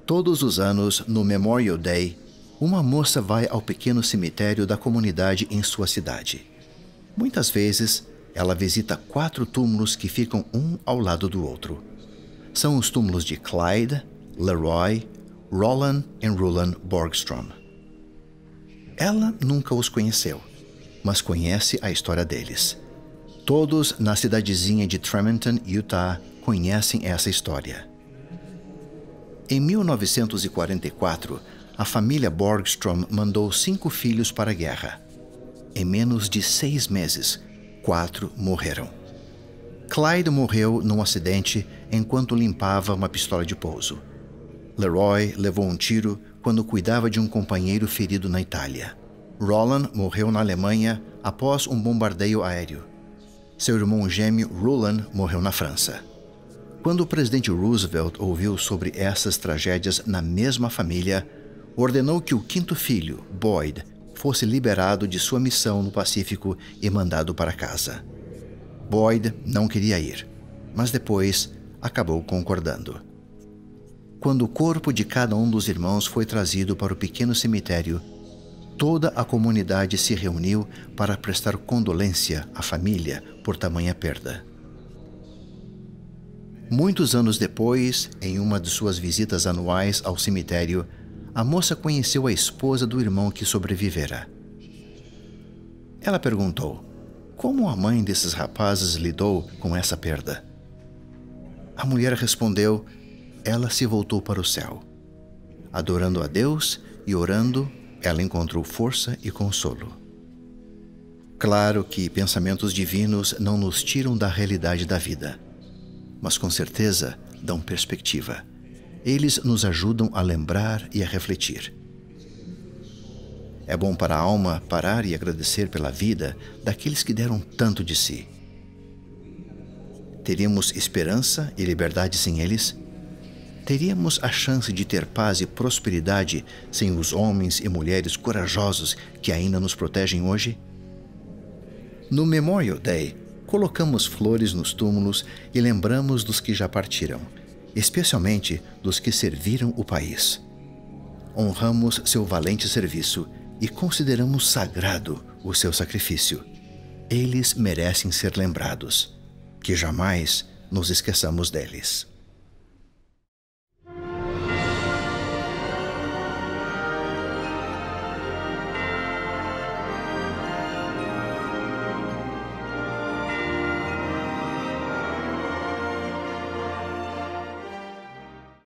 Todos os anos, no Memorial Day, uma moça vai ao pequeno cemitério da comunidade em sua cidade. Muitas vezes, ela visita 4 túmulos que ficam um ao lado do outro. São os túmulos de Clyde, Leroy, Roland e Rulon Borgstrom. Ela nunca os conheceu, mas conhece a história deles. Todos na cidadezinha de Tremonton, Utah, conhecem essa história. Em 1944, a família Borgstrom mandou 5 filhos para a guerra. Em menos de 6 meses, 4 morreram. Clyde morreu num acidente enquanto limpava uma pistola de pouso. Leroy levou um tiro quando cuidava de um companheiro ferido na Itália. Roland morreu na Alemanha após um bombardeio aéreo. Seu irmão gêmeo Rulon morreu na França. Quando o presidente Roosevelt ouviu sobre essas tragédias na mesma família, ordenou que o 5º filho, Boyd, fosse liberado de sua missão no Pacífico e mandado para casa. Boyd não queria ir, mas depois acabou concordando. Quando o corpo de cada um dos irmãos foi trazido para o pequeno cemitério, toda a comunidade se reuniu para prestar condolência à família por tamanha perda. Muitos anos depois, em uma de suas visitas anuais ao cemitério, a moça conheceu a esposa do irmão que sobrevivera. Ela perguntou: como a mãe desses rapazes lidou com essa perda? A mulher respondeu: ela se voltou para o céu. Adorando a Deus e orando, ela encontrou força e consolo. Claro que pensamentos divinos não nos tiram da realidade da vida, mas com certeza dão perspectiva. Eles nos ajudam a lembrar e a refletir. É bom para a alma parar e agradecer pela vida daqueles que deram tanto de si. Teríamos esperança e liberdade sem eles? Teríamos a chance de ter paz e prosperidade sem os homens e mulheres corajosos que ainda nos protegem hoje? No Memorial Day, colocamos flores nos túmulos e lembramos dos que já partiram, especialmente dos que serviram o país. Honramos seu valente serviço e consideramos sagrado o seu sacrifício. Eles merecem ser lembrados. Que jamais nos esqueçamos deles.